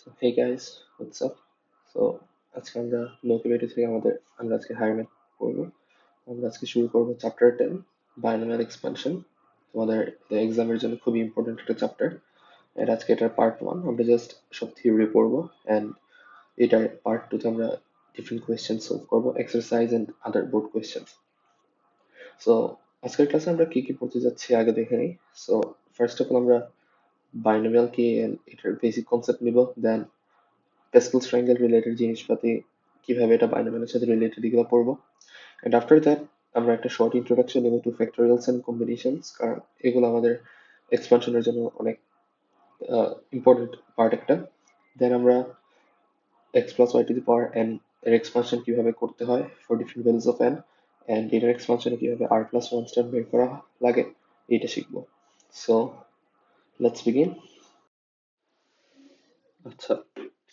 So hey guys, what's up? So আজকে আমরা locality থেকে আমরা আজকে হায়ার ম্যাথ করবো। আমরা আজকে শুরু করবো চ্যাপ্টার 10 বাইনোমিয়াল এক্সপানশন। তোমাদের এক্সামের জন্য খুবই ইম্পর্টেন্ট একটা চ্যাপ্টার। এর আজকে এটার পার্ট 1 আমরা জাস্ট সব থিওরি পড়বো এন্ড এটার পার্ট 2 তে আমরা ডিফারেন্ট কোয়েশ্চেন সলভ করবো, exercise and other board question. So আজকের ক্লাসে আমরা কি কি পড়তে যাচ্ছি আগে দেখে নিই। সো ফার্স্ট অফ অল আমরা বাইনোমিয়াল কি and এটার বেসিক কনসেপ্ট নিব, দেন প্যাসকেলস ট্রায়াঙ্গেল রিলেটেড জিনিসপাতি কিভাবে এটা বাইনোমিয়ালের সাথে রিলেটেড এগুলো পড়বো। এন্ড আফটার দ্যাট আমরা একটা শর্ট ইন্ট্রোডাকশন নেব টু ফ্যাক্টোরিয়ালস এন্ড কম্বিনেশনস, কারণ এগুলো আমাদের এক্সপানশনের জন্য অনেক ইম্পর্টেন্ট পার্ট একটা। দেন আমরা x plus y to the power n এর এক্সপানশন কিভাবে করতে হয় for different values of n, and এটার এক্সপানশনে কিভাবে আর প্লাস ওয়ান স্টার বের করা লাগে এটা শিখবো। So let's begin. আচ্ছা,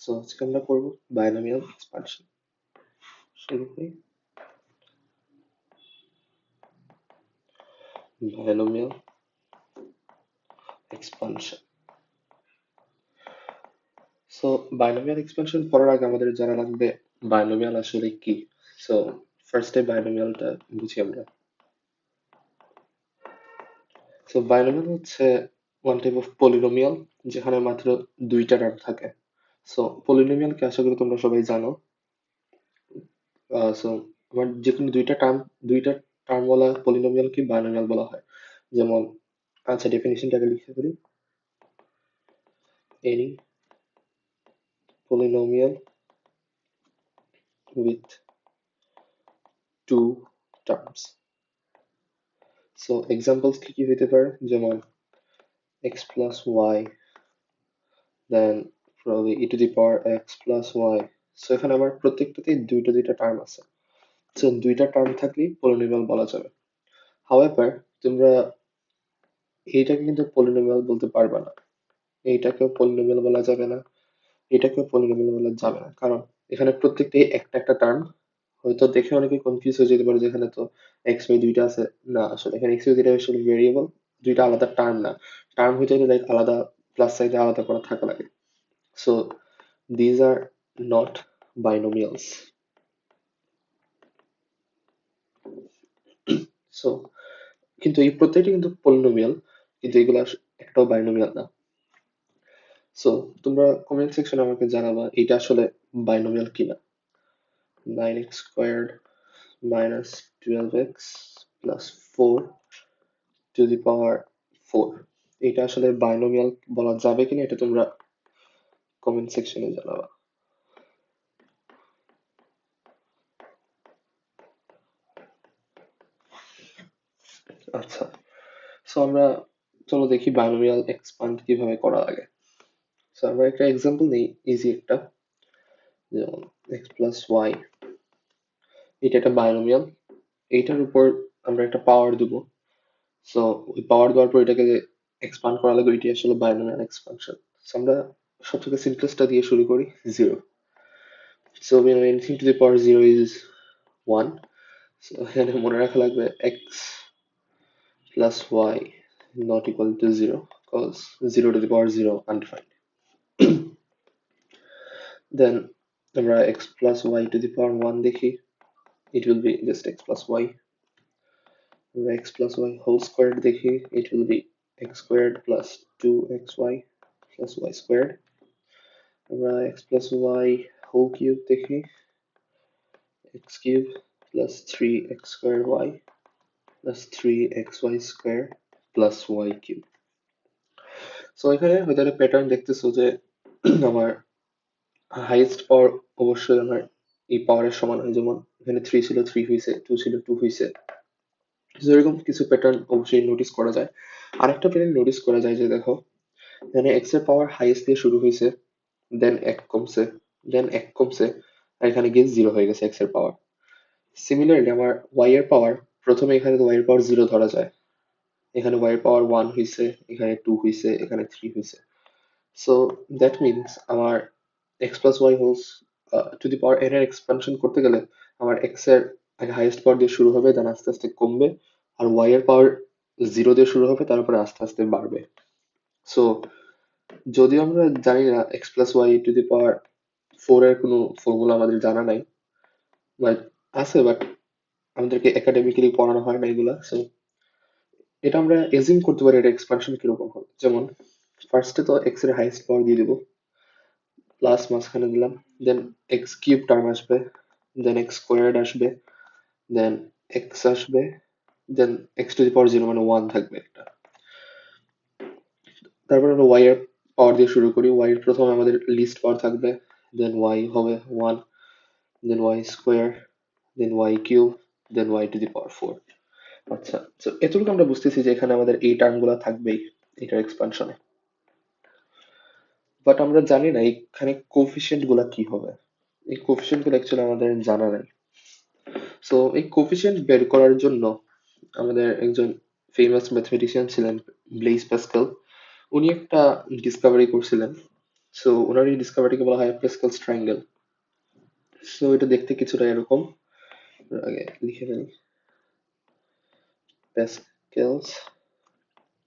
সো আজকে আমরা করবো বাইনোমিয়াল এক্সপানশন। শুরু করি। Binomial expansion. So binomial expansion পড়ার আগে আমাদের জানা লাগবে বাইনোমিয়াল আসলে কি। সো ফার্স্টে বাইনোমিয়ালটা বুঝি আমরা। সো বাইনোমিয়াল হচ্ছে ওয়ান টাইপ অফ পলিনোমিয়াল যেখানে মাত্র দুইটা টার্ম থাকে। সো পলিনোমিয়ালকে আশা করি তোমরা সবাই জানো। সো আমার যে কোনো দুইটা টার্ম বলা পলিনোমিয়ালকে বাইনোমিয়াল বলা হয়। যেমন, আচ্ছা ডেফিনিশনটাকে লিখে ফেলি। Any polynomial with two terms. So examples কি কি হইতে পারে, যেমন x plus y, then probably e to the power x plus y. So এখানে আমার প্রত্যেকটাতেই দুইটা টার্ম আছে। So দুইটা টার্ম থাকলেই পলিনোমিয়াল বলা যাবে। However, তোমরা এইটাকে কিন্তু পলিনোমিয়াল বলতে পারবে না, এইটাকেও পলিনোমিয়াল বলা যাবে না, এটাকেও পলিনোমিয়াল বলা যাবে না, কারণ এখানে প্রত্যেকটাই একটা একটা টার্ম। হয়তো দেখে অনেকে কনফিউজ হয়ে যেতে পারে, যেখানে তো এক্স ওয়াই দুইটা আছে। না, আসলে এখানে এক্স ওয়াই দুইটা আসলে ভেরিয়েবল, দুইটা আলাদা টার্ম না। টার্ম হইতে গেলে লাইক আলাদা প্লাস সাইডে আলাদা করা থাকা লাগে। So these are not binomials. So কিন্তু এই প্রত্যেকটি কিন্তু পলিনোমিয়াল, কিন্তু এগুলো একটাও বাইনোমিয়াল না। সো তোমরা কমেন্ট সেকশনে আমাকে জানাবা এটা আসলে বাইনোমিয়াল কিনা। 9x squared minus 12x plus 4 to the power 4, এটা আসলে বাইনোমিয়াল বলা যাবে কিনা এটা তোমরা কমেন্ট সেকশনে জানাবা। আচ্ছা, সো আমরা চলো দেখি বাইনোমিয়াল এক্সপান্ড কিভাবে করা লাগে। সো আমরা একটা এক্সাম্পল নেই, ইজি একটা, যেমন এক্স প্লাস ওয়াই, এটা একটা বাইনোমিয়াল। এইটার উপর আমরা একটা পাওয়ার দেব। সো ওই পাওয়ার দেওয়ার পর এটাকে এক্সপান্ড করা লাগবে, এটি আসলে বাইনোমিয়াল এক্সপানশন। সো আমরা সব থেকে সিম্পলেস্টটা দিয়ে শুরু করি, zero. So we know anything to the power 0 is 1. So এখানে মনে রাখা লাগবে x plus y not equal to 0 because 0 to the power 0 undefined. Then আমরা x plus y to the power 1 দেখি, it will be just x plus y. আমরা x plus y whole squared দেখি, it will be x squared plus 2xy plus y squared. আমরা x plus y whole cube দেখি, x cube plus 3x squared y plus 3xy squared plus y cube. So এখানে হয়তো একটা pattern দেখতেছো যে আমার highest পাওয়ার অবশ্যই আমার এই পাওয়ারের সমান হয়, যেমন এখানে 3 ছিল 3 হয়েছে, 2 ছিল 2 হয়েছে। এরকম কিছু প্যাটার্ন অবশ্যই নোটিস করা যায়। আরেকটা প্যাটার্ন নোটিস করা যায় যে দেখো, এখানে এক্স এর পাওয়ার হাইয়েস্ট দিয়ে শুরু হয়েছে, দেন এক কমছে, দেন এক কমছে, আর এখানে গিয়ে জিরো হয়ে গেছে এক্স এর পাওয়ার। সিমিলারলি আমার ওয়াই এর পাওয়ার, প্রথমে এখানে তো ওয়াই এর পাওয়ার জিরো ধরা যায়, এখানে ওয়াই এর পাওয়ার ওয়ান হয়েছে, এখানে টু হয়েছে, এখানে থ্রি হয়েছে। সো দ্যাট মিনস আমার x plus y whole's to the power n এর এক্সপানশন করতে গেলে আমার এক্স এর আগে হাইয়েস্ট পাওয়ার দিয়ে শুরু হবে, দেন আস্তে আস্তে কমবে, আর ওয়াই এর পাওয়ার জিরো দিয়ে শুরু হবে, তারপরে আস্তে আস্তে বাড়বে। সো যদিও আমরা জানি না x plus y to the power 4 এর কোনো ফর্মুলা আমাদের জানা নাই, বাট আছে, বাট আমাদেরকে একাডেমিক্যালি পড়ানো হয় না এগুলা। সো এটা আমরা এজিউম করতে পারি এটা এক্সপানশন কিরকম হবে। যেমন ফার্স্টে তো এক্স এর হাইয়েস্ট পাওয়ার দিয়ে দিব, প্লাস মাঝখানে দিলাম, দেন এক্স কিউব টার্ম আসবে, দেন এক্স স্কোয়ার্ড আসবে, দেন এক্স আসবে, দেন এক্স টু দি পাওয়ার 0 মানে 1 থাকবে একটা। তারপর আমরা ওয়াই এর পাওয়ার দিয়ে শুরু করি। ওয়াই এর প্রথমে আমাদের লিস্ট পাওয়ার থাকবে, দেন ওয়াই হবে 1, then y square, then y cube, then y to the power 4। আচ্ছা, তো এতটুকু আমরা বুঝতেছি যে এখানে আমাদের এই টার্ম গুলা থাকবেই এটার এক্সপানশনে। বাট আমরা জানি না এখানে কোফিশিয়েন্ট গুলা কি হবে। এই কোফিশিয়েন্ট গুলো অ্যাকচুয়ালি আমাদের জানা নাই। সো এই কোফিশিয়েন্ট বের করার জন্য আমাদের একজন ফেমাস ম্যাথমেটিশিয়ান ছিলেন, ব্লেইস প্যাসকেল। উনি একটা ডিসকাভারি করছিলেন। সো ওনার এই ডিসকাভারিকে বলা হয় প্যাসকেলস ট্রায়াঙ্গেল। সো এটা দেখতে কিছুটা এরকম, আগে লিখে ফেলি, প্যাসকেলস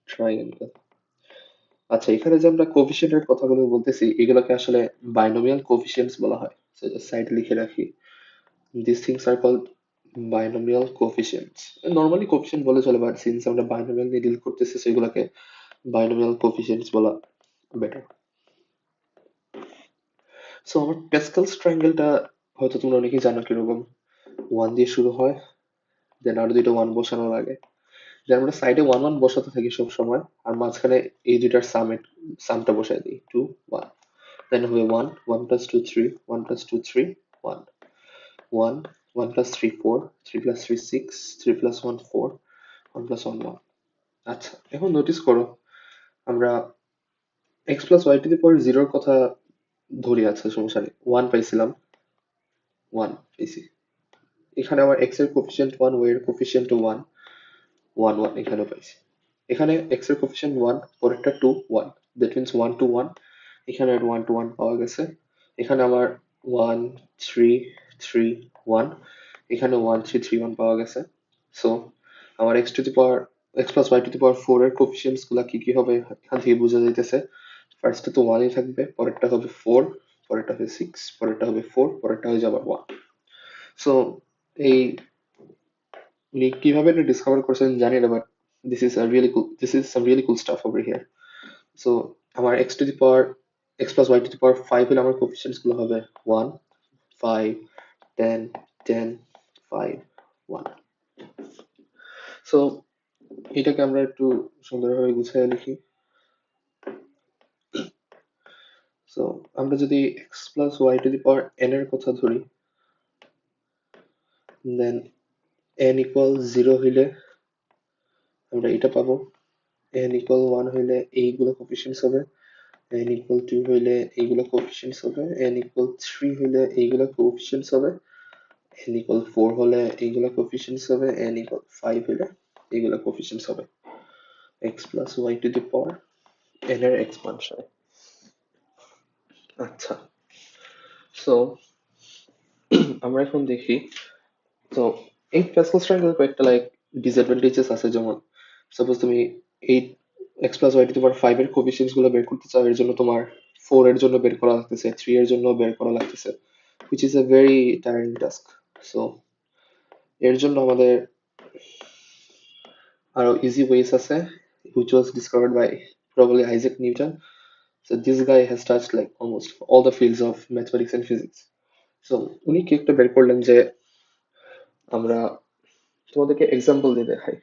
ট্রায়াঙ্গেল। আচ্ছা, এখানে যে আমরা কোফিশিয়েন্টের কথাগুলো বলতেছি এগুলোকে আসলে বাইনোমিয়াল কোফিশিয়েন্টস বলা হয়। সো সাইডে লিখে রাখি, this things are called binomial coefficients. Normally coefficient বলে চলে, বাট সিন্স আমরা বাইনোমিয়াল নিয়ে ডিল করতেছি সেগুলোকে বাইনোমিয়াল কোফিশিয়েন্টস বলা বেটার। সো আমার প্যাসকেলস ট্রায়াঙ্গেলটা হয়তো তোমরা অনেকেই জানো কিরকম। 1 দিয়ে শুরু হয়, দেন আরো দুইটা 1 বসানো লাগে, দেন আমরা সাইডে 1 1 বসাতে থাকি সব সময়, আর মাঝখানে এই দুইটার সামটা বসাই দিই 2 1। দেন হবে 1 1 plus 2 3, 1 plus 2 3 1, 1 1 plus 3 4, 3 plus 3 6, 3 plus 1 4, 1 plus 1 1। আচ্ছা, এখন নোটিস করো আমরা x plus y to the power 0 কথা ধরে আছে, সমস্যা নেই, 1 পাইছিলাম, 1 পেয়েছি। এখানে আমার এক্স এর কোফিশিয়েন্ট 1, ওয়াই এর কোফিশিয়েন্ট 1, 1 1 এখানেও পাইছি। এখানে এক্স এর কোফিশিয়েন্ট 1, পরেরটা 2 1, দ্যাট মিন্স 1 2 1। এখানে 1 2 1 পাওয়া গেছে। এখানে আমার 1 3 3 1, এখানে 1 3 3 1 পাওয়া গেছে। সো আমার x to the power x plus y to the power 4 এর কোফিশিয়েন্টস গুলা কি কি হবে এখান থেকে বোঝা যাইতেছে। ফার্স্টে তো 1 ই থাকবে, পরেরটা হবে 4, পরেরটা হবে 6, পরেরটা হবে 4, পরেরটা হয়ে যাবে 1। সো এই উনি কিভাবে এটা ডিসকভার করছেন জানি না, but this is some really cool stuff over here. So আমার x to the power x plus y to the power 5 হলে আমার কোফিশিয়েন্টস গুলো হবে 1 5 10 10 5 1। সো এটাকে আমরা একটু সুন্দরভাবে গুছিয়ে লিখি। সো আমরা যদি x plus y to the power n এর কথা ধরি, দেন এন ইকুয়াল 0 হইলে আমরা এটা পাবো, এন ইকুয়াল 1 হইলে এইগুলো কোফিশিয়েন্টস হবে, n equal 2 হইলে এইগুলো কোফিশিয়েন্টস হবে, n equal 3 হইলে এইগুলো কোফিশিয়েন্টস হবে, n equal 4 হলে এইগুলো কোফিশিয়েন্টস হবে, n equal 5 হইলে এইগুলো কোফিশিয়েন্টস হবে। x plus y to the power n এর এক্সপানশন। আচ্ছা, সো আমরা এখন দেখি। তো এই প্যাসকেলস ট্রায়াঙ্গেল কয়েকটা লাইক ডিসঅ্যাডভান্টেজেস আছে, যেমন সাপোজ তুমি এই x plus y to the power 5 এর কোফিশিয়েন্টস গুলো বের করতে চাও, এর জন্য তোমার 4 এর জন্য বের করা লাগতেছে, 3 এর জন্য বের করা লাগতেছে, which is a very tiring task. So এর জন্য আমাদের আরো ইজি ওয়েস আছে, which was discovered by probably Isaac Newton. So this guy has touched like almost all the fields of mathematics and physics. So উনি কি একটা বের করলেন যে আমরা তোমাদেরকে এক্সাম্পল দিয়ে দেখাই।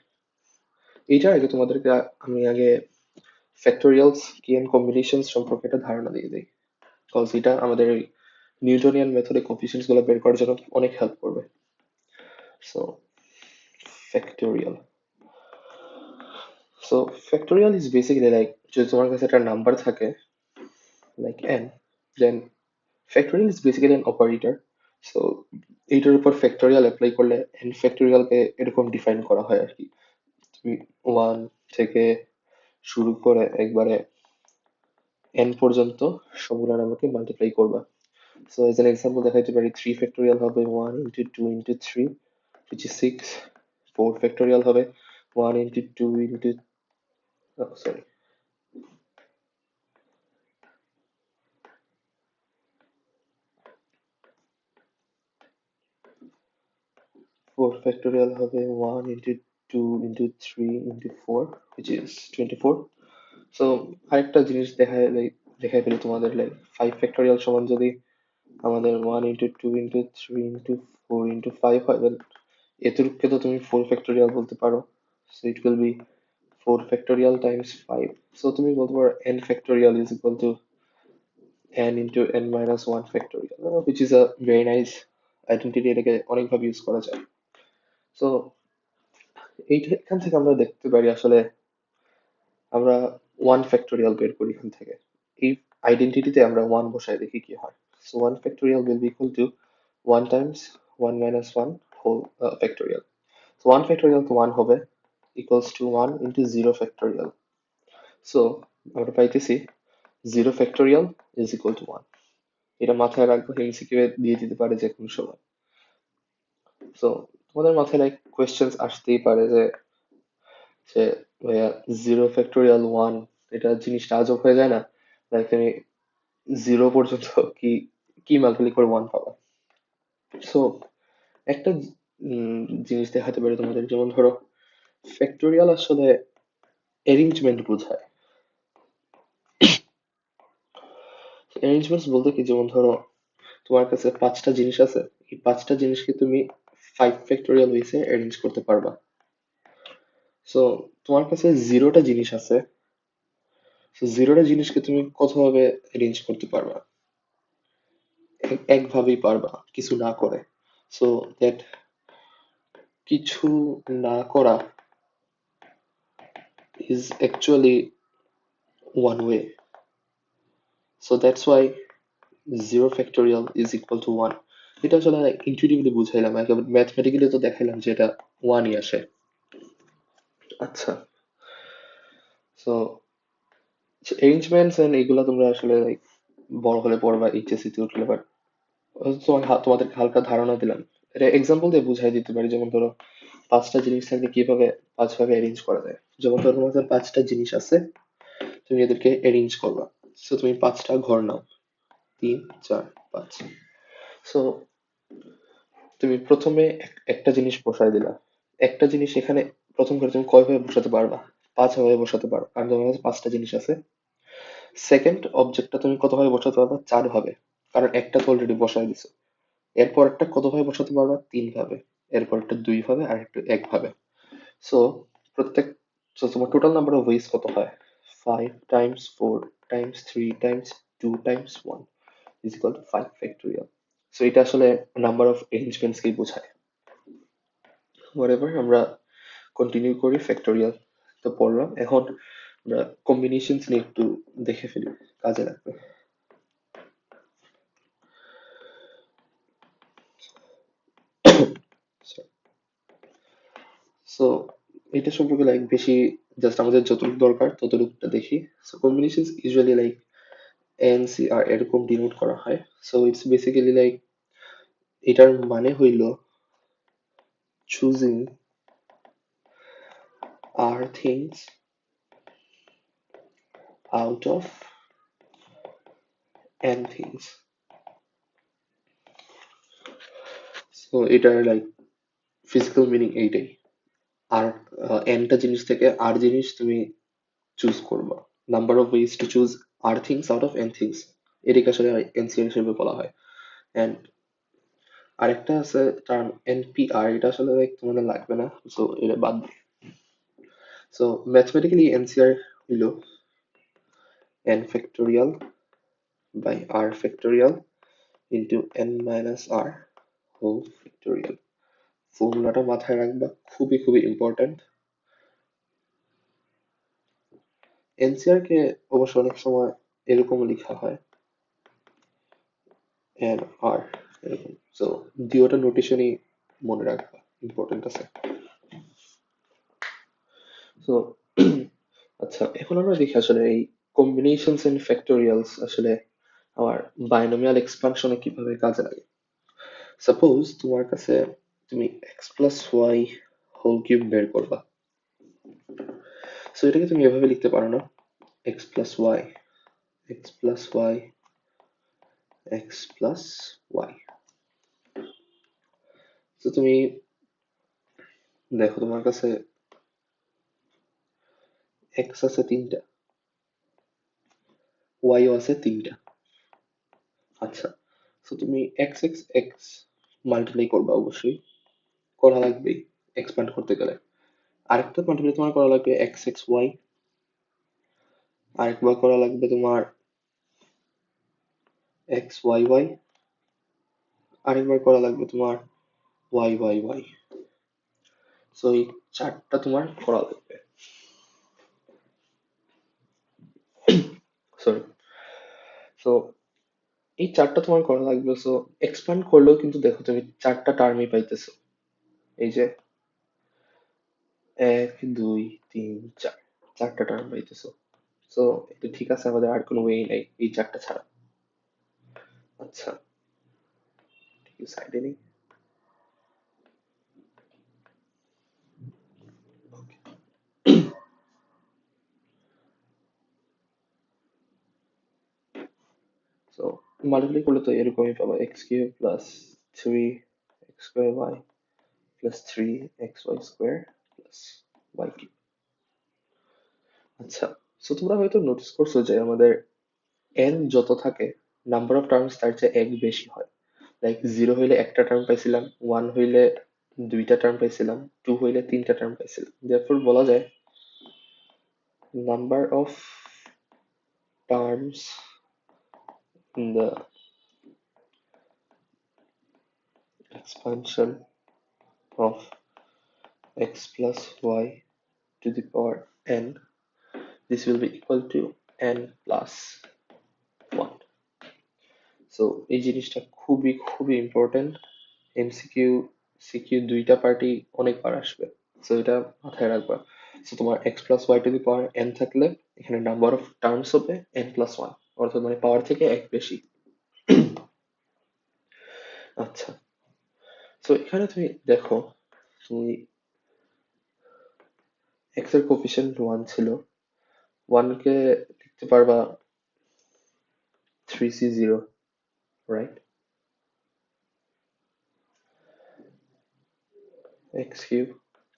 এইটার আগে তোমাদেরকে আমি আগে ফ্যাক্টোরিয়ালস কি এন্ড কম্বিনেশনস সম্পর্কে একটা ধারণা দিয়ে দিই, কজ এটা আমাদের ওই নিউটনিয়ান মেথডে কোফিশিয়েন্টস গুলো বের করার জন্য অনেক হেল্প করবে। So factorial, so factorial is basically like যদি তোমার কাছে একটা নাম্বার থাকে like n, then factorial is basically an operator. So এইটার উপর ফ্যাক্টোরিয়াল অ্যাপ্লাই করলে n ফ্যাক্টোরিয়ালকে এরকম ডিফাইন করা হয় আর কি। তুমি 1 থেকে শুরু করে একবারে n পর্যন্ত সবগুলো নাম্বারকে মাল্টিপ্লাই করবা। সো এজ এন এক্সাম্পল দেখাইতে পারি 3 ফ্যাক্টোরিয়াল হবে 1 into 2 into 3, which is 6. 4 factorial হবে 1 into 2 into, oh, sorry, 4 factorial হবে 1 into 2 into 3 into 4 which is 24. So আরেকটা জিনিস দেখাই ফেলি তোমাদের, লাইক 5 factorial সমান যদি আমাদের 1 into 2 into 3 into 4 into 5 হয়, then এতটুকুকে তো তুমি 4 factorial বলতে পারো, so it will be 4 factorial times 5. So তুমি বলতে পারো n factorial is equal to n into n minus 1 factorial, which is a very nice identity, এটাকে অনেকভাবে ইউজ করা যায়। সো এখান থেকে আমরা দেখতে পারি আসলে আমরা 1 factorial বের করি এখান থেকে, এই আইডেন্টিটিতে আমরা 1 বসাই দেখি কি হয়। So 1 factorial will be equal to 1 times 1 minus 1 whole factorial. So 1 factorial তো 1 হবে, equals to 1 into 0 factorial. So আমরা পাইতেছি 0 factorial is equal to 1. এটা মাথায় রাখবো, এমসিকিউ এ দিয়ে দিতে পারে যে কোনো সময়। সো তোমাদের মাথায় লাইক কোয়েশ্চেন্স আসতেই পারে যে যে ভাইয়া 0 ফ্যাক্টোরিয়াল 1, এটা জিনিসটা আজব হয়ে যায় না? লাইক তুমি 0 পর্যন্ত কি কি মাল্টিপ্লাই করে 1 পাবা। সো একটা জিনিস দেখাতে পারে তোমাদের, যেমন ধরো ফ্যাক্টোরিয়াল আসলে অ্যারেঞ্জমেন্ট বোঝায়। অ্যারেঞ্জমেন্টস বলতে কি, যেমন ধরো তোমার কাছে 5টা জিনিস আছে, এই 5টা জিনিসকে তুমি 5 ফ্যাক্টোরিয়াল ওয়েসে অ্যারেঞ্জ করতে পারবা। সো তোমার কাছে 0টা জিনিস আছে, সো 0টা জিনিসকে তুমি কতভাবে অ্যারেঞ্জ করতে পারবা? একভাবেই পারবা, কিছু না করে। সো দ্যাট কিছু না করা is actually one way. So that's why 0 factorial is equal to 1. এটা আসলে ইনটিউটিভলি বুঝাইলাম, একেবারে ম্যাথমেটিক্যালি তো দেখাইলাম যে এটা 1ই আসে। আচ্ছা, সো অ্যারেঞ্জমেন্টস এন্ড এগুলা তোমরা আসলে লাইক বড় হলে পড়বা, এইচএসসি তে উঠলে, বাট তোমাদেরকে হালকা ধারণা দিলাম। এটা এক্সাম্পল দিয়ে বুঝাই দিতে পারি, যেমন ধরো 5টা জিনিস থাকলে কিভাবে 5 ভাবে অ্যারেঞ্জ করা যায়। যেমন ধরো তোমার কাছে 5টা জিনিস আছে, তুমি এদেরকে অ্যারেঞ্জ করবা। সো তুমি 5টা ঘর নাও, 3 4 5। সো তুমি প্রথমে একটা জিনিস বসায় দিলা, একটা জিনিস এখানে প্রথম করে তুমি কয় ভাবে বসাতে পারবা? 5 ভাবে বসাতে পারো, কারণ তোমার কাছে 5টা জিনিস আছে। সেকেন্ড অবজেক্টটা তুমি কত ভাবে বসাতে পারবা? 4 ভাবে, কারণ একটা তো অলরেডি বসায় দিছো। এরপর একটা কত ভাবে বসাতে পারবা? 3 ভাবে। এরপর একটা 2 ভাবে, আর একটা 1 ভাবে। সো প্রত্যেক সো তোমার টোটাল নাম্বার অফ ওয়েজ কত হয়? 5 times 4 times 3 times 2 times 1 is equal to 5 factorial. So এটা আসলে নাম্বার অফ অ্যারেঞ্জমেন্টস কে বোঝায়। হোয়াটএভার, আমরা কন্টিনিউ করি। ফ্যাক্টোরিয়াল তো পড়লাম, এখন আমরা কম্বিনেশনস নিয়ে একটু দেখে ফেলি, কাজে লাগবে। সো এটা সম্পর্কে লাইক বেশি জাস্ট আমাদের যতটুকু দরকার ততটুকুটা দেখি। So combinations usually like NCR এরকম ডিনোট করা হয়। সো ইটস বেসিক্যালি লাইক, এটার মানে হইল choosing R things out of N things. So এটার লাইক ফিজিক্যাল মিনিং এইটাই। আর এনটা জিনিস থেকে আর জিনিস তুমি চুজ করবা, number of ways to choose R things out of N things, এটাকে আসলে এনসিআর হিসেবে বলা হয়। এন্ড আরেকটা আছে টার্ম এনপিআর, এটা আসলে like তোমাদের লাগবে না, সো এটা বাদ দিই। সো ম্যাথমেটিক্যালি এনসিআর হইল n factorial by r factorial into n minus r whole factorial. ফর্মুলাটা মাথায় রাখবা, খুবই খুবই ইম্পর্ট্যান্ট। এনসিআর কে অবশ্য অনেক সময় এরকম লেখা হয় n r এরকম। সো দুইটা নোটেশনই মনে রাখবা, ইম্পর্টেন্ট আছে। সো আচ্ছা, এখন আমরা দেখি আসলে এই কম্বিনেশনস এন্ড ফ্যাক্টোরিয়ালস আসলে আমার বাইনোমিয়াল এক্সপানশনে কিভাবে কাজে লাগে। সাপোজ তোমার কাছে তুমি x plus y whole cube বের করবা। সো এটাকে তুমি এভাবে লিখতে পারো না, x plus y, x plus y, x plus y. তো তুমি দেখো তোমার কাছে এক্স আছে তিনটা, ওয়াইও আছে তিনটা। আচ্ছা, তো তুমি এক্স এক্স এক্স মাল্টিপ্লাই করবা, অবশ্যই করা লাগবেই এক্সপ্যান্ড করতে গেলে। আরেকটা মাল্টিপ্লাই তোমার করা লাগবে এক্স এক্স ওয়াই, আরেকবার করা লাগবে তোমার এক্স ওয়াই ওয়াই, আরেকবার করা লাগবে তোমার ওয়াই ওয়াই ওয়াই। সো এই চারটা তোমার করা লাগবে, সরি। সো এই চারটা তোমার করা লাগবে। সো এক্সপ্যান্ড করলেও কিন্তু দেখো তুমি চারটা টার্মই পাইতেছো। এই যে এক দুই তিন চার, চারটা টার্ম পাইতেছো। সো এটা ঠিক আছে, আমাদের আর কোনো ওয়ে নাই এই চারটা ছাড়া। আচ্ছা, সাইডে নেই। সো মাল্টিপ্লাই করলে তো এরকমই পাবো, x cube plus three x square y plus three x y square plus y cube. আচ্ছা, সো তোমরা হয়তো নোটিস করছো যে আমাদের এন যত থাকে, নাম্বার অফ টার্মস তার চেয়ে এক বেশি হয়। লাইক জিরো হইলে একটা টার্ম পাইছিলাম, ওয়ান হইলে দুইটা টার্ম পাইছিলাম, টু হইলে তিনটা টার্ম পাইছিলাম। দেয়ারফর বলা যায় number of terms in the expansion of x plus y to the power n, this will be equal to n plus 1. So এই জিনিসটা খুবই খুবই ইম্পর্টেন্ট। এমসিকিউ সিকিউ দুইটা পার্টি অনেকবার আসবে, সো এটা মাথায় রাখবা। সো তোমার x plus y to the power n থাকলে এখানে নাম্বার অফ টার্মস হবে এন প্লাস ওয়ান, অর্থাৎ মানে পাওয়ার থেকে এক বেশি। আচ্ছা, সো এখানে তুমি দেখো, তুমি এক্স এর কোফিশিয়েন্ট ওয়ান ছিল, ওয়ানকে লিখতে পারবা three C zero, right? X cube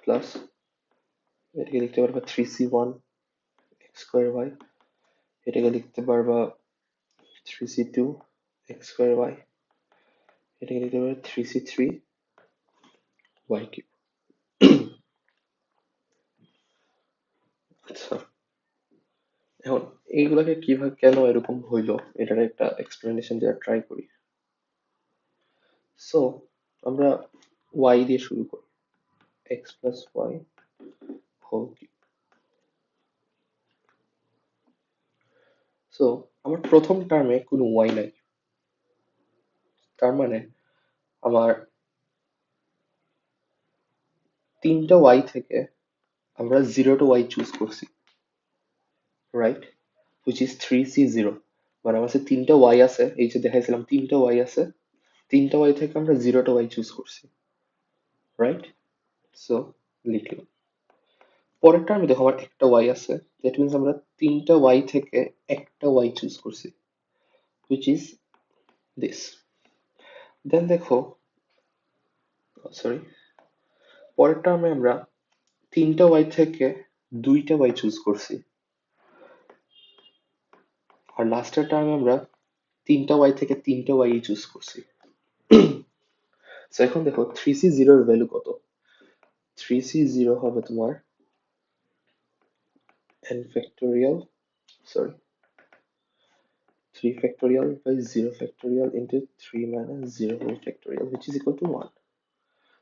plus এটাকে লিখতে পারবা three C one x square y, এটাকে লিখতে পারবা three C two x square y, এটাকে লিখতে পারবা three C three y cube. আচ্ছা, এখন এইগুলাকে কিভাবে কেন এরকম হইলো, এটার একটা এক্সপ্লেনেশন দেওয়ার ট্রাই করি। সো আমরা ওয়াই দিয়ে শুরু করি, x plus y whole cube. So আমার প্রথম টার্মে কোনো ওয়াই নাই, তার মানে আমার তিনটা ওয়াই থেকে আমরা জিরো টু ওয়াই চুজ করছি, right? Which is three C zero. মানে আমার কাছে তিনটা ওয়াই আছে, এই যে দেখাইছিলাম তিনটা ওয়াই আছে, তিনটা ওয়াই থেকে আমরা জিরো টু ওয়াই চুজ করছি, রাইট? সো লিখলাম। পরের টার্মে দেখো আমার একটা ওয়াই আছে, দ্যাট মিনস আমরা তিনটা ওয়াই থেকে একটা ওয়াই চুজ করছি, হুইচ ইজ দিস। দেন দেখো, সরি, পরের টার্মে আমরা তিনটা ওয়াই থেকে দুইটা ওয়াই চুজ করছি, আর লাস্টের টার্মে আমরা তিনটা ওয়াই থেকে তিনটা ওয়াই চুজ করছি। সো এখন দেখো থ্রি সি জিরোর ভ্যালু কত। থ্রি সি জিরো হবে তোমার n factorial, sorry, 3 factorial by 0 factorial into 3 minus 0 whole factorial, which is equal to 1.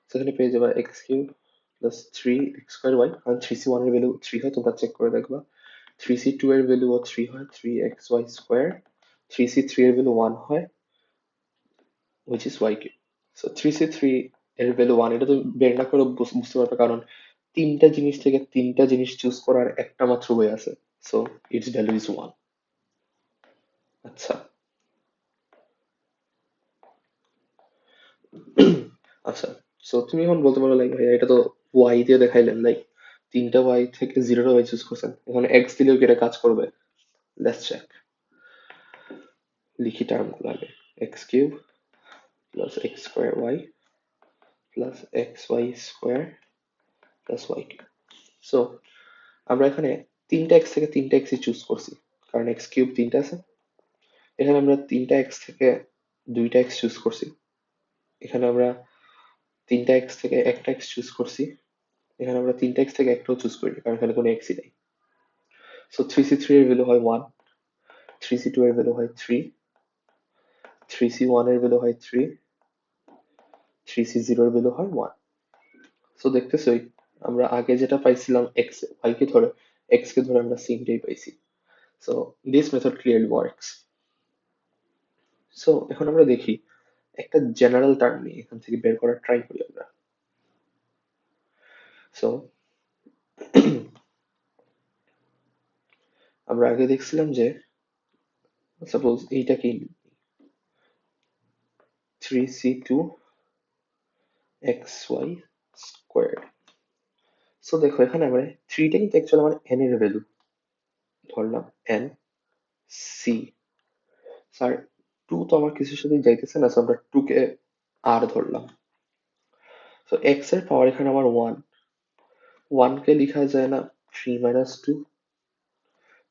So এখানে পেয়ে যাবে x cube plus 3 x square y, কারণ 3c1 এর ভ্যালু 3 হয়, তোমরা চেক করে দেখবা। 3c2 এর ভ্যালু 3 হয়, 3xy square, 3c3 এর ভ্যালু 1 হয়, which is y cube. So 3c3 এর ভ্যালু 1, এটা তো বের না করে বুঝতে পারবে, কারণ তিনটা জিনিস থেকে তিনটা জিনিস চুজ করার একটা মাত্র ওয়ে আছে, সো ইটস ভ্যালু ইজ 1। আচ্ছা, আচ্ছা, সো তুমি এখন বলতে পারো লাইক ভাইয়া এটা তো ওয়াই দিয়ে দেখাইলেন, লাইক তিনটা ওয়াই থেকে জিরোটা ওয়াই চুজ করছেন, এখন এক্স দিলেও কি এটা কাজ করবে? Let's check. লিখি টার্ম গুলো আগে, x cube plus x square y plus x y square plus y cube. So আমরা এখানে তিনটা এক্স থেকে তিনটা এক্সই চুজ করছি, কারণ এক্স কিউব তিনটা আছে। এখানে আমরা তিনটা এক্স থেকে দুইটা এক্স চুজ করছি। এখানে আমরা তিনটা এক্স থেকে একটা এক্স চুজ করছি। এখানে আমরা তিনটা এক্স থেকে একটাও চুজ করিনি, কারণ এখানে কোনো এক্সই নেই। সো 3c3 এর ভ্যালু হয় 1, 3c2 এর ভ্যালু হয় 3, 3c1 এর ভ্যালু হয় 3, 3c0 এর ভ্যালু হয় 1। সো দেখতেছই আমরা আগে যেটা পাইছিলাম এক্স ওয়াই কে ধরে, এক্স কে ধরে আমরা সেমটাই পাইছি। So this method clearly works. So এখন আমরা দেখি একটা জেনারেল টার্ম নিয়ে এখান থেকে বের করার ট্রাই করি আমরা। সো আমরা আগে দেখছিলাম যে সাপোজ এইটাকে 3c2 xy স্কোয়ার। সো দেখো এখানে আমরা থ্রিটা কিন্তু অ্যাকচুয়ালি আমার এন এর ভ্যালু ধরলাম, এন সি। স্যার টু তো আমার কিছুর সাথে যাইতেছে না, সো আমরা টু কে আর ধরলাম। সো এক্স এর পাওয়ার এখানে আমার ওয়ান, ওয়ান কে লেখা যায় না 3 - 2,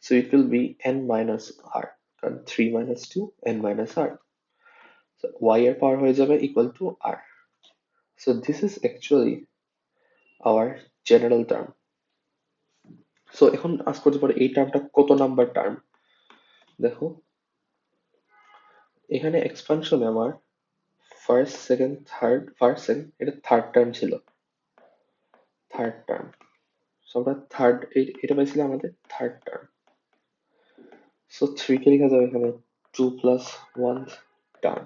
so it will be n minus r, কারণ 3 - 2 n minus r, so y এর পাওয়ার হয়ে যাবে equal to r. So this is actually our general term. So এখন আজ করতে পারে এই টার্মটা কত নাম্বার টার্ম। দেখো এখানে এক্সপানশনে আমার first second third, first second এটা থার্ড টার্ম ছিল, থার্ড টার্ম। সো আমরা থার্ড এটা পাইছিলাম আমাদের থার্ড টার্ম। সো থ্রি কে লেখা যাবে এখানে 2 + 1 টার্ম।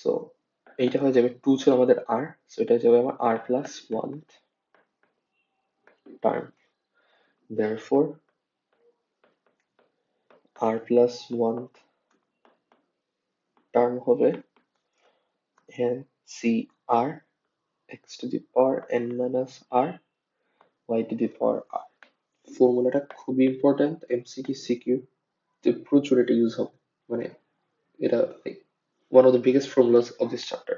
সো এইটা হয়ে যাবে 2 ছিল আমাদের আর, সো এটা হয়ে যাবে আমার r+1 term. therefore r+1 term হবে ncr x to the power n minus r y to the power r. ফর্মুলাটা খুবই ইম্পর্টেন্ট, এমসিকিউ সিকিউ তে প্রচুর এটা ইউজ হবে, মানে এটা one of the biggest formulas of this chapter.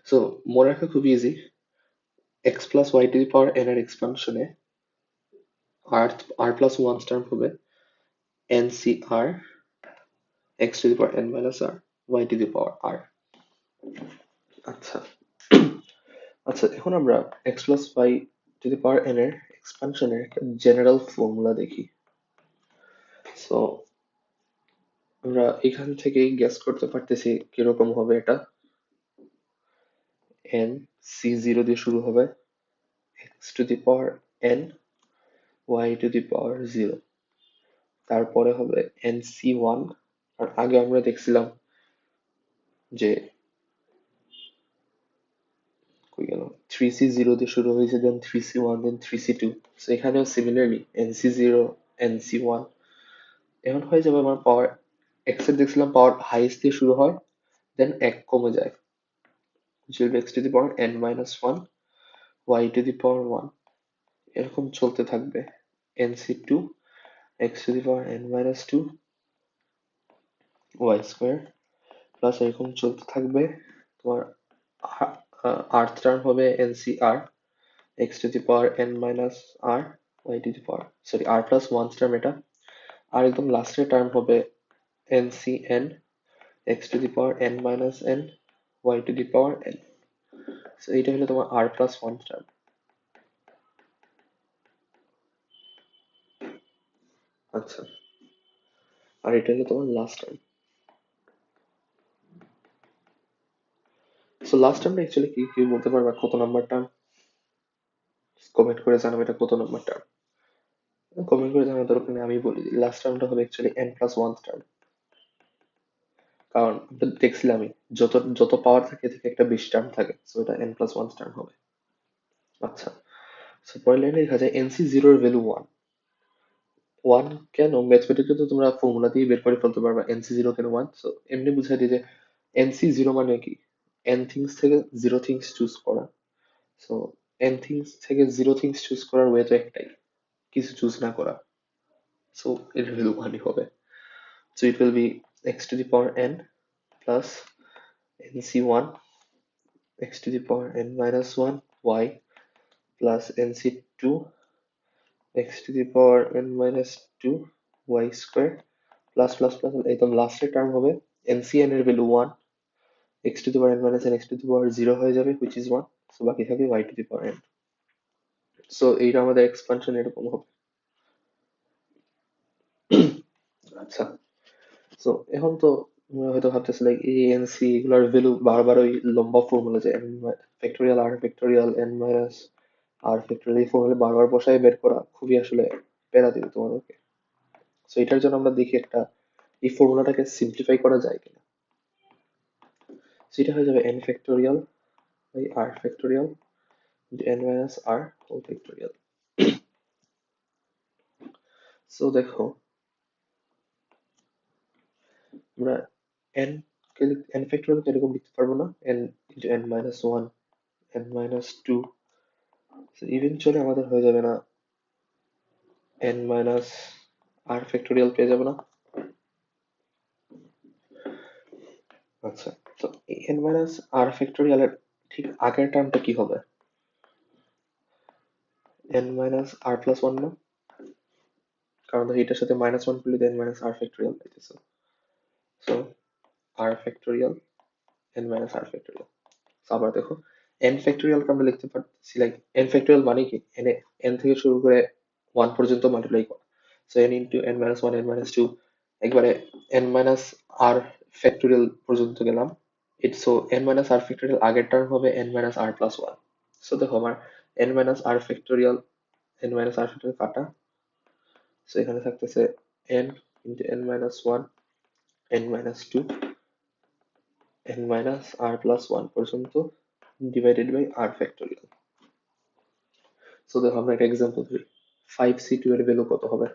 So মনে রাখা খুবই easy, x plus y to the power n এর এক্সপানশনে r+1 টার্ম হবে ncr x to the power n minus r y to the power r. আচ্ছা আচ্ছা এখন আমরা x plus y to the power n এর এক্সপানশনের একটা জেনারেল ফর্মুলা দেখি। So আমরা এখান থেকেই গেস করতে পারতেছি কিরকম হবে এটা। n c0 দিয়ে শুরু হবে, x to the power n y to the power 0, তারপরে হবে nc1, আর আগে আমরা দেখছিলাম যে কই গেল 3c0 দিয়ে শুরু হয়েছে, দেন 3c1, দেন 3c2। সো এখানেও সিমিলারলি nc0 nc1 এখন হয়ে যাবে আমার পাওয়ার, এক্স এর দেখছিলাম পাওয়ার হাইস্ট দিয়ে শুরু হয়, দেন এক কমে যায়, which will be x to the power n minus 1 y to the power 1, এরকম চলতে থাকবে nc2 x to the power n minus 2 y square plus এরকম চলতে থাকবে। তোমার আর্থ টার্ম হবে ncr x to the power n minus r y to the power, sorry r+1 term এটা। আর একদম লাস্টের টার্ম হবে ncn x to the power n minus n y to the power n. So এইটা হলো তোমার r+1 term. আচ্ছা আর এটা হলো তোমার লাস্ট টার্ম। সো লাস্ট টার্মটা অ্যাকচুয়ালি কি কি বলতে পারবা কত নাম্বার টার্ম? কমেন্ট করে জানাবে এটা কত নাম্বার টার্ম। কমেন্ট করে জানার দরকার নেই, আমি বলি দিই লাস্ট টার্মটা হবে অ্যাকচুয়ালি n+1 টার্ম। কারণ আমরা দেখছিলামই যত যত পাওয়ার থাকে এর থেকে একটা বেশি টার্ম থাকে, সো এটা n+1 টার্ম হবে। আচ্ছা সো পরের লাইনে লেখা যায় nc0 এর ভ্যালু 1। 1 কেন? ম্যাথমেটিক্যালি তো তোমরা ফর্মুলা দিয়ে বের করে ফেলতে পারবা nc0 কেন 1। সো এমনি বুঝাই দিই যে nc0 মানে কি, n থিংস থেকে জিরো থিংস চুজ করা। সো n থিংস থেকে জিরো থিংস চুজ করার ওয়ে তো একটাই, কিছু চুজ না করা। সো এর ভ্যালু 1 হবে। So it will B x to the power n plus nc1 x to the power n minus 1 y plus nc2 x to the power n minus 2 y square plus plus plus একদম লাস্টের term হবে ncn এর value 1 x to the power n minus n x to the power 0 হয়ে যাবে which is 1, so বাকি থাকবে y to the power n। So এইটা আমাদের এক্সপানশন এরকম হবে। আচ্ছা, সো এখন তো তোমরা হয়তো ভাবতেছো লাইক এ এন সি এগুলোর ভ্যালু বারবার ওই লম্বা ফর্মুলা যে এন ফ্যাক্টোরিয়াল আর factorial n minus r factorial এই ফর্মুলা বারবার বসায় বের করা খুবই আসলে প্যারা দিবে তোমাদেরকে। সো এটার জন্য আমরা দেখি একটা এই ফর্মুলাটাকে সিম্পলিফাই করা যায় কিনা। সেটা হয়ে যাবে n factorial by r factorial n minus r whole factorial. So দেখো আমরা এন কে এন ফ্যাক্টোরিয়াল এরকম লিখতে পারবো না, N into N minus one N minus two, eventually আমাদের হয়ে যাবে না এন মাইনাস আর ফ্যাক্টোরিয়াল পেয়ে যাবো না। আচ্ছা, তো এন মাইনাস আর ফ্যাক্টোরিয়ালের ঠিক আগের টার্মটা কি হবে? N minus r plus one না, কারণ দেখো এটার সাথে মাইনাস ওয়ান করলে এন মাইনাস আর ফ্যাক্টোরিয়াল পাইতেছে। সো আর factorial n minus r factorial. আবার দেখো এন ফ্যাক্টোরিয়ালকে আমরা লিখতে পারছি লাইক এন ফ্যাক্টোরিয়াল মানে কি এন এন থেকে শুরু করে ওয়ান পর্যন্ত মাল্টিপ্লাই করা। So n into N minus one N minus two একবারে এন মাইনাস আর ফ্যাক্টোরিয়াল পর্যন্ত গেলাম। So n minus r factorial আগের টার্ম হবে n minus r plus one. So দেখো আমার n minus r factorial n minus r factorial কাটা, so এখানে থাকতেছে n into N minus one N minus two n minus r plus one পর্যন্ত divided by r factorial. So দেখো আমরা একটা example ধরি, 5c2 এর ভ্যালু কত হবে?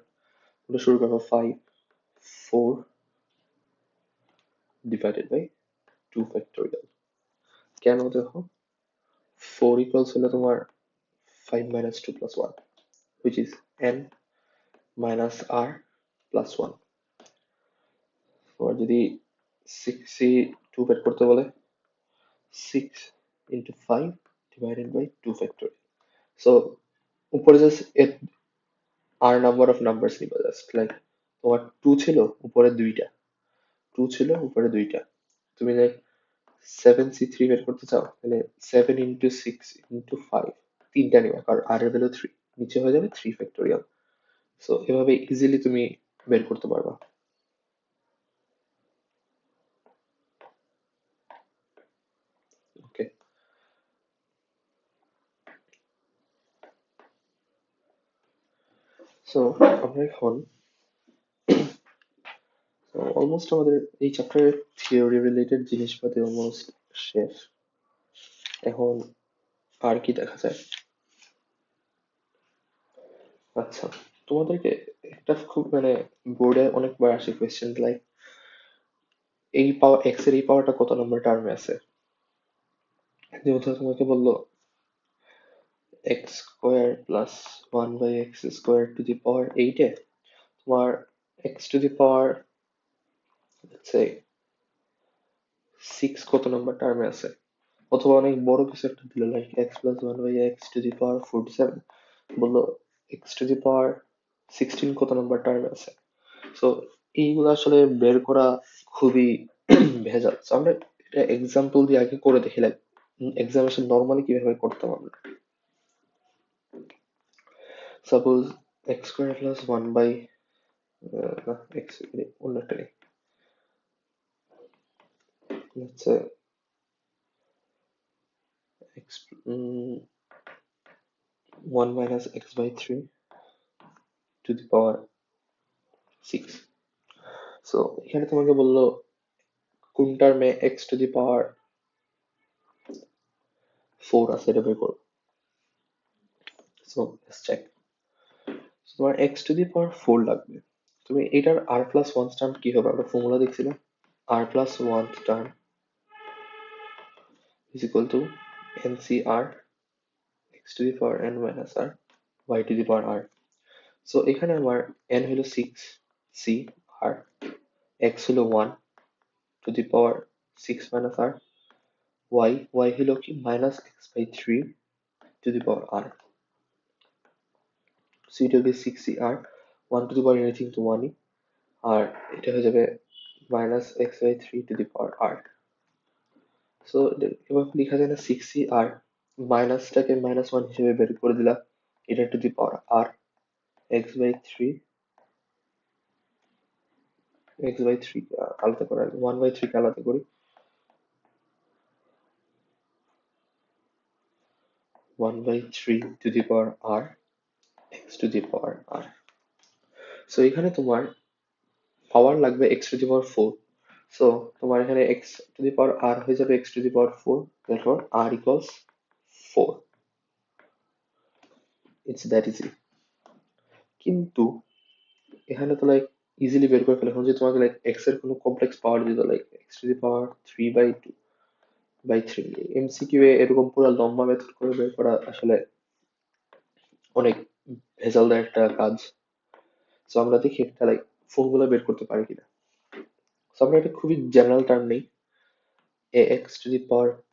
আমরা শুরু করবো 5 4 ডিভাইডেড বাই 2 ফ্যাক্টোরিয়াল। কেন? দেখো 4 ইকুয়ালস হলো তোমার 5 minus 2 plus 1 which is n minus r plus 1। তোমার যদি 6c2 বের করতে বলে 6 into 5 divided by 2 factorial। So উপরে just r number of numbers নিবা, জাস্ট লাইক তোমার 2 ছিল উপরে দুইটা, 2 ছিল উপরে দুইটা, তুমি লাইক 7c3 বের করতে চাও তাহলে 7 into 6 into 5 তিনটা নিবা, কারণ r এর ভ্যালু 3, নিচে হয়ে যাবে 3 ফ্যাক্টোরিয়াল। সো এভাবে ইজিলি তুমি বের করতে পারবা। ওকে, সো আমরা এখন অলমোস্ট আমাদের এই চ্যাপ্টারের থিওরি রিলেটেড জিনিসপাতি অলমোস্ট শেষ। এখন আর কি দেখা যায়? আচ্ছা, তোমাদেরকে একটা খুব মানে বোর্ডে অনেকবার আসে কোয়েশ্চেন লাইক এই পাওয়ার এক্স এর এই পাওয়ারটা কত নম্বর টার্মে আছে? যেমন ধরো তোমাকে বললো x square plus one by x square to the power এইটে তোমার x to the power six কত নম্বর টার্মে আছে, অথবা অনেক বড় কিছু একটা দিল like x plus one by x to the power 47, বললো এক্স টু দি পাওয়ার 16 কত নম্বর টার্মে আছে। সো এইগুলো আসলে বের করা খুবই ভেজাল। So আমরা এটা এক্সাম্পল দিয়ে আগে করে দেখি লাইক এক্সামিনেশন নর্মালি কিভাবে করতাম আমরা। Suppose x square plus one by না এক্স অন্য একটা নেই, হচ্ছে x one minus x by three to the power six. So এখানে তোমাকে বললো কোন টার্মে x to the power four আছে এটা বের করো। সো চেক, তোমার x to the power four লাগবে। তুমি এটার আর প্লাস ওয়ান টার্ম কি হবে? আমরা ফর্মুলা দেখছিলাম r plus one term is equal to n c r x to the power n minus r y to the power r. So এখানে আমার এন হলো সিক্স, সি আর এক্স হলো one to the power six minus r, y হলো কি minus x by three to the power r. So it will be 6er 1 to the power anything তো 1ই, আর এটা হয়ে যাবে minus x by 3 to the power r. So এবার লেখা যায় না 6er মাইনাসটাকে -1 হিসেবে বের করে দিলাম, এটা to the power r x by 3, x by 3 আলাদা করার 1/3 কে আলাদা করি, 1/3 to the power r x to the power r. So এখানে তোমার পাওয়ার লাগবে x to the power 4। So তোমার এখানে x to the power r হয়ে যাবে x to the power 4, therefore r equals 4. It's that easy. কিন্তু এখানে তো লাইক ইজিলি বের করে ফেলে, এখন যদি তোমাকে লাইক এক্স এর কোনো কমপ্লেক্স পাওয়ার দিত like x to the power 3/2/3, MCQ এ এরকম পুরো লম্বা মেথড করে বের করা আসলে অনেক ভেজালদার একটা কাজ। সো আমরা দেখি একটা লাইক ফর্মুলা বের করতে পারি কিনা। সো আমরা এটা খুবই জেনারেল টার্ম নেই, ax to the power p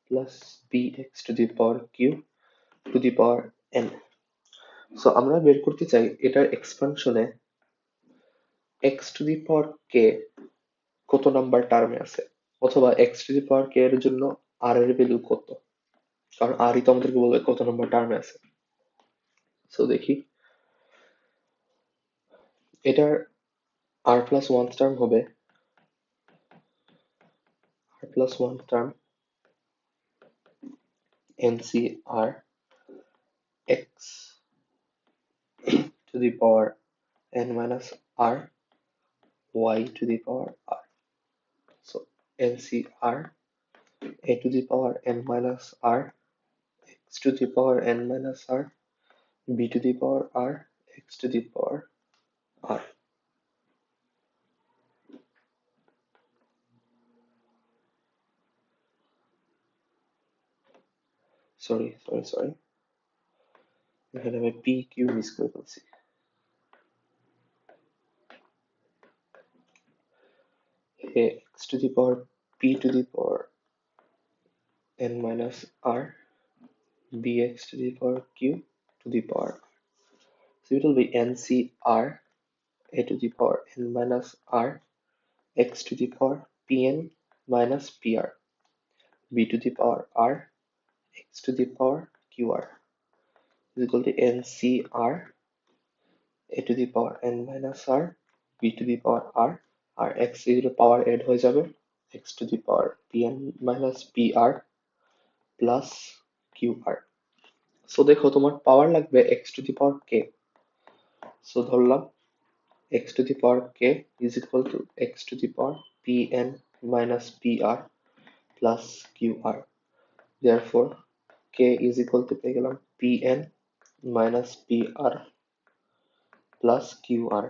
plus bx to the power q to the power n. So আমরা বের করতে চাই এটার এক্সপানশনে x to the power k কত নাম্বার টার্মে আছে, অথবা x to the power k এর জন্য r এর ভ্যালু কত, কারণ r ই তো আমাদেরকে বলবে কত নাম্বার টার্মে আছে। সো দেখি এটার r প্লাস 1 টার্ম হবে, r plus 1 term ncr x to the power n minus r y to the power r. So ncr a to the power n minus r x to the power n minus r b to the power r x to the power r. Sorry, এখানে আমি p q miss করে ফেলছি। x to the power p to the power n minus r bx to the power q to the power r. So it will be ncr a to the power n minus r x to the power pn minus pr b to the power r x to the power qr is equal to ncr a to the power n minus r b to the power r R x এর পাওয়ার add হয়ে যাবে x to the power pn minus pr plus qr. So দেখো তোমার power লাগবে x to the power k, so ধরলাম x to the power k is equal to x to the power pn minus pr plus qr. Therefore k is equal to পেয়ে গেলাম pn minus pr plus qr.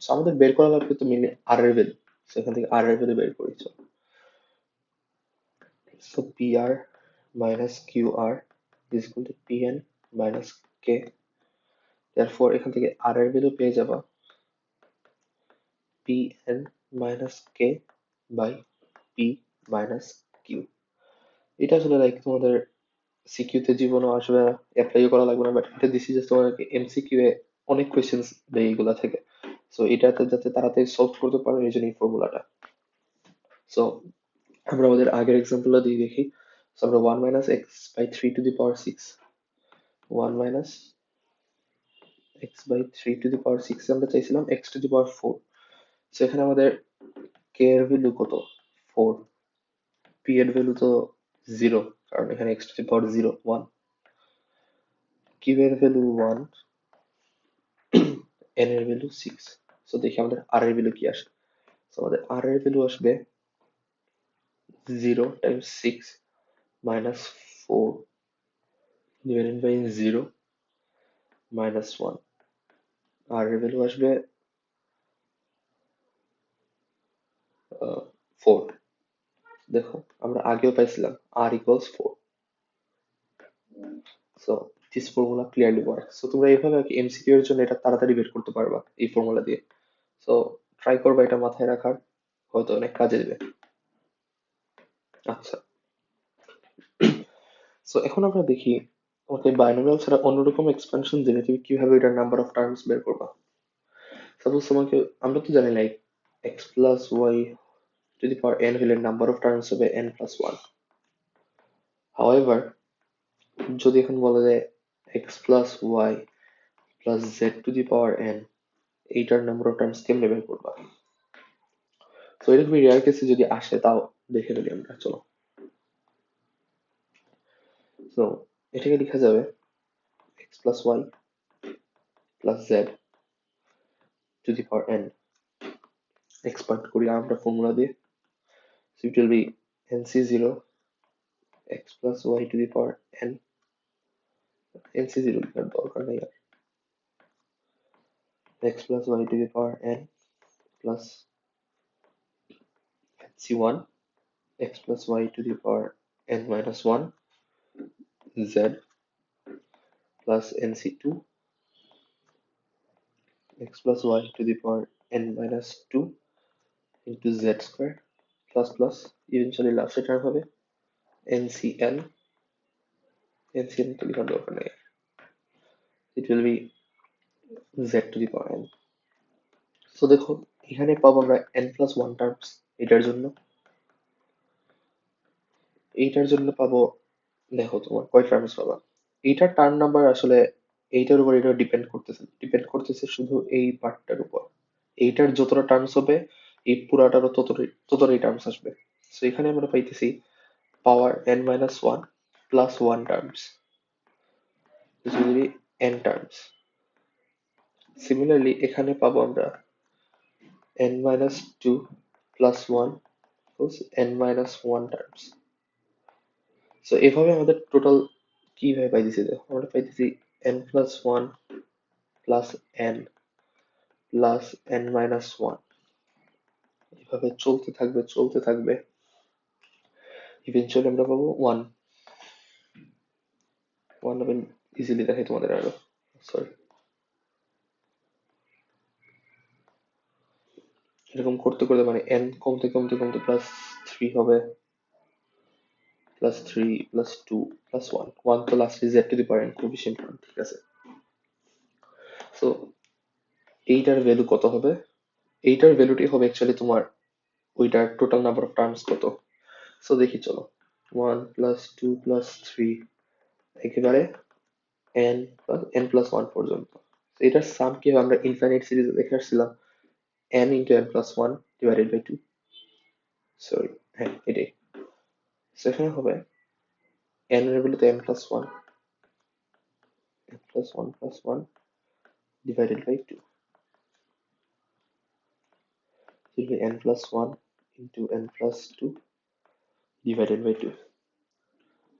So আমাদের বের করা লাগবে তো mainly r এর value, সেখান থেকে r এর ভ্যালু বের করি। So pr minus qr is equal to pn minus k. Therefore এখান থেকে r এর ভ্যালু পেয়ে যাবা pn minus k by p minus q. এটা আসলে লাইক তোমাদের সিকিউ তে জীবনে আসলে অ্যাপ্লাই করা লাগবে না, বাট এটা দিছি যে তোমাদেরকে এমসিকিউ এ অনেক কোয়েশ্চেন্স দেয় এগুলা থেকে। সো এটাতে যাতে তাড়াতাড়ি সলভ করতে পারো এই জন্য এই ফর্মুলাটা। সো আমরা আমাদের আগের এক্সাম্পলটা দিয়ে দেখি। সো আমরা 1 minus x by 3 to the power 6, 1 minus x by 3 to the power 6 আমরা চাইছিলাম x to the power 4। So এখানে আমাদের k এর ভ্যালু কত, 4, p এর ভ্যালু তো 0 কারণ এখানে x to the power 0 1, q এর ভ্যালু 1, n এর ভ্যালু 6। সো দেখি আমাদের r এর ভ্যালু কি আসে। সো আমাদের r এর ভ্যালু আসবে 0 times 6 minus 4 divided by 0 minus 1, r এর ভ্যালু আসবে 4। দেখো আমরা আগেও পাইছিলাম r equals 4. So this formula clearly work. So তোমরা এইভাবে আর কি এমসিকিউ এর জন্য এটা তাড়াতাড়ি বের করতে পারবা এই ফর্মুলা দিয়ে। সো ট্রাই করবা এটা মাথায় রাখার, হয়তো অনেক কাজে দেবে। আচ্ছা, সো এখন আমরা দেখি তোমাকে বাইনোমিয়াল ছাড়া অন্যরকম এক্সপানশন দিলে তুমি কিভাবে এটার নাম্বার অফ টার্মস বের করবা? সাপোজ তোমাকে, আমরা তো জানি like x plus y to the power n হলে নাম্বার অফ টার্মস হবে এন প্লাস ওয়ান। হাউএভার, যদি এখন বলা যায় x plus y plus z to the power n, এইটার নাম্বার অফ টার্মস কেমনে বের করবা? তো এটা খুবই রেয়ার কেসে যদি আসে তাও দেখে ফেলি আমরা, চলো। তো এটাকে লেখা যাবে x plus y plus z to the power n, expand করি আমরা ফর্মুলা দিয়ে। So it will be nc0 x plus y to the power n, nc0 লেখার দরকার নেই আর, x plus y to the power n plus nc1 x plus y to the power n minus 1 z plus nc2 x plus y to the power n minus 2 into z square plus eventually last term হবে ncn, ncn তো লেখার দরকার নেই, it will be z to the power n. So দেখো এখানে পাবো আমরা n plus 1 terms, এটার জন্য পাবো, দেখো তোমার কয় টার্মস পাবা। এইটার টার্ম নাম্বার আসলে এইটার উপর এটা ডিপেন্ড করতেছে শুধু এই পার্টটার উপর। এইটার যতটা টার্মস হবে এই পুরাটারও ততটাই টার্মস আসবে। সো এখানে আমরা পাইতেছি power n minus one plus one terms, n terms. Similarly এখানে পাবো আমরা n minus two plus one n minus one terms. So এভাবে আমাদের টোটাল কিভাবে পাইতেছি, দেখো আমরা পাইতেছি n plus one plus n plus n minus one, এভাবে চলতে থাকবে ইভেনচুয়ালি আমরা পাবো ওয়ান। আমি ইজিলি দেখাই তোমাদের আরো, সরি, এরকম করতে করতে মানে n কমতে প্লাস থ্রি হবে, plus three plus two plus one, তো লাস্টে z to the power n coefficient one, ঠিক আছে। সো এইটার ভ্যালু কত হবে? এইটার ভ্যালুটি হবে অ্যাকচুয়ালি তোমার ওইটার টোটাল নাম্বার অফ টার্মস কত। সো দেখি চলো, one plus two plus three একেবারে n প্লাস ওয়ান পর্যন্ত। তো এটার সাম কি হবে আমরা ইনফাইনাইট সিরিজে দেখে আসছিলাম, n into n plus one divided by two, sorry হ্যাঁ এটাই। সেখানে হবে n এর ভ্যালু তো n plus one, plus one divided by two, will be n plus 1 into n plus 2 divided by 2.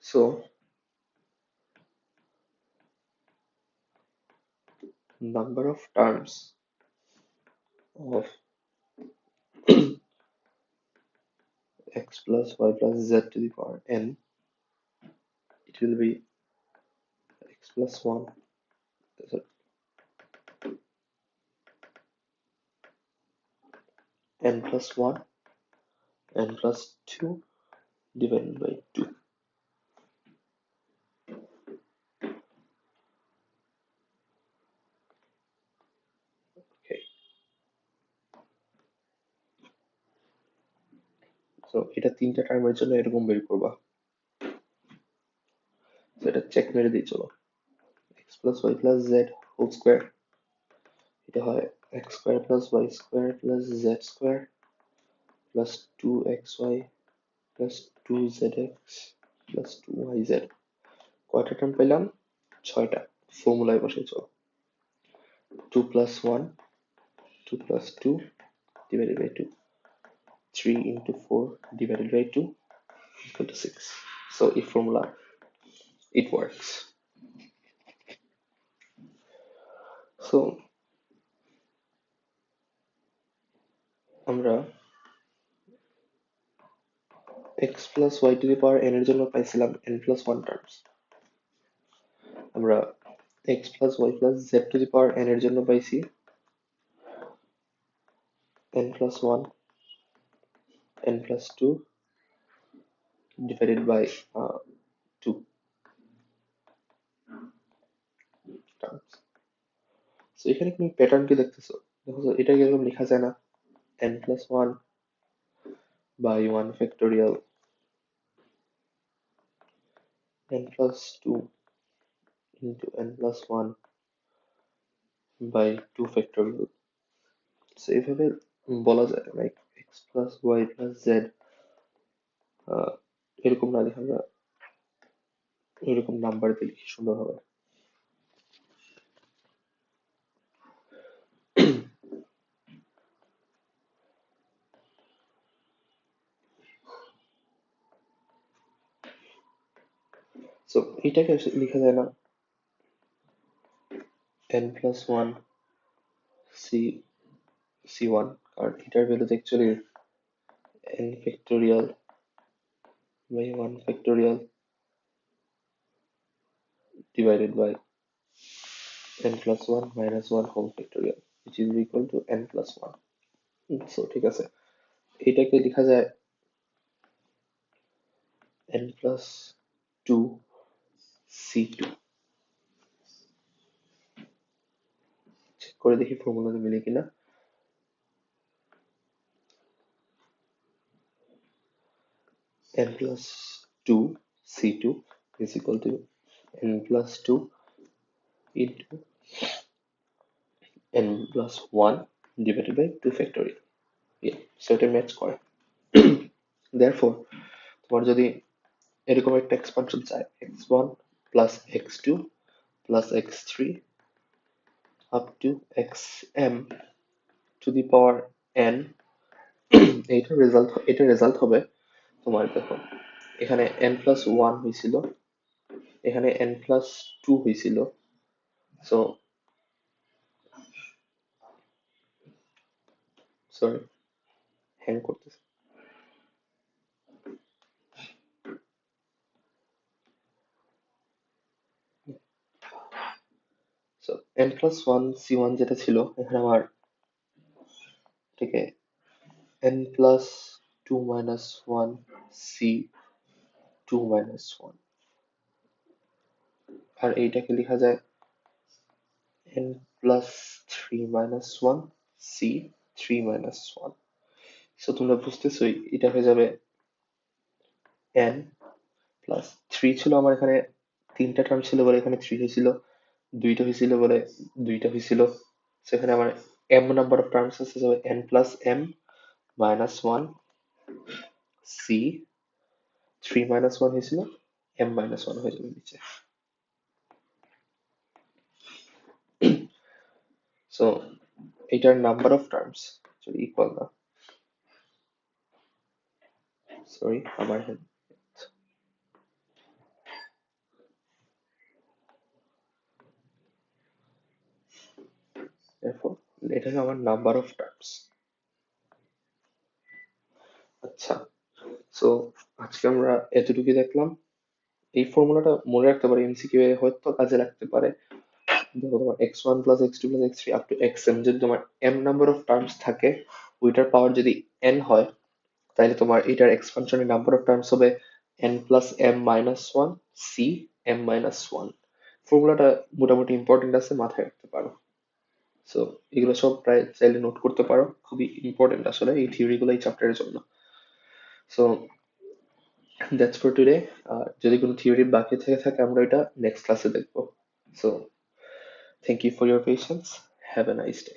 So number of terms of x plus y plus z to the power n, it will be x plus 1, sorry, n plus 1, n plus 2 divided by 2. Okay, so এটা তিনটা টার্মের জন্য এরকম বের করবা। তো এটা check মেরে দিই চলো, x plus y plus z whole square, এটা হয় x square plus y square plus z square plus 2xy plus 2zx plus 2yz। কয়টা টার্ম পেলাম? ছয়টা। ফর্মুলায় বসে চলো, 2 plus 1, 2 plus 2 divided by 2, 3 into 4 divided by 2 equal to 6. So এই formula it works. So আমরা x plus y to the power n এর জন্য পাইছিলাম n plus 1 টার্মস, আমরা x plus y plus z to the power n এর জন্য পাইছি n plus 1, n plus 2 divided by 2. Terms. So এখানে তুমি প্যাটার্ন কি দেখতেছো? দেখো তো, এটা এরকম লেখা যায় না, n+1 by 1 factorial n+2 into n+1 by 2 factorial। So এইভাবে বলা যায় লাইক x+y+z, এরকম না লিখে আমরা এরকম নাম্বার দিয়ে লিখি সুন্দর হবে। সো এটাকে লিখা যায় না n+1 c1, কারণ এটার value actually n factorial by 1 factorial divided by n+1 minus 1 whole factorial, which is equal to n+1। So ঠিক আছে, এটাকে লেখা যায় n+2 c2। চেক করে দেখি ফর্মুলাতে মিলে কিনা। n+2 c2 is equal to n+2 into n+1 divided by 2 factorial। Yeah, so এটা ম্যাচ করে। therefore তোমার যদি এরকম একটা এক্সপানশন চাই, x1 plus x2 plus x3 up to xm to the power n, এটা রেজাল্ট হবে তোমার, দেখো এখানে n+1 হয়েছিল, এখানে n+2 হয়েছিল। সো সরি, হ্যাং করতেছে। সো n+1 c1 যেটা ছিল, এখানে আমার থেকে n+2 minus 1 c2 minus 1, আর এইটাকে লেখা যায় n+3 minus 1 c3 minus 1। So তোমরা বুঝতেছোই, এটা হয়ে যাবে n+3 ছিল আমার এখানে, তিনটা টার্ম ছিল বলে এখানে 3 হয়েছিল, দুইটা হয়েছিল বলে দুইটা হয়েছিল। সেখানে আমার m নাম্বার অফ টার্মস আছে, যাবে n+m minus 1 c3 minus 1 হয়েছিল, m minus 1 হয়ে যাবে নিচে। সো এটার নাম্বার অফ টার্মস ইকুয়াল না, সরি আমার therefore এটা হলো আমার নাম্বার অফ টার্মস। আচ্ছা, সো আজকে আমরা এতটুকুই দেখলাম। এই ফর্মুলাটা মনে রাখতে পারে, এমসিকিউ এ হয়তো কাজে লাগতে পারে। দেখো তোমার x1 plus x2 plus x3 up to xm যদি তোমার m নাম্বার অফ টার্মস থাকে, ওইটার পাওয়ার যদি n হয়, তাহলে তোমার এটার এক্সপানশনের নাম্বার অফ টার্মস হবে n+m-1 c m-1। ফর্মুলাটা মোটামুটি ইম্পর্টেন্ট আছে, মাথায় রাখতে পারো। সো এগুলো সব প্রায় চাইলে নোট করতে পারো, খুবই ইম্পর্টেন্ট আসলে এই থিওরিগুলো এই চ্যাপ্টারের জন্য। So that's for today. যদি কোনো থিওরি বাকি থেকে থাকে আমরা এটা নেক্সট ক্লাসে দেখবো। So thank you for your patience, have a nice day.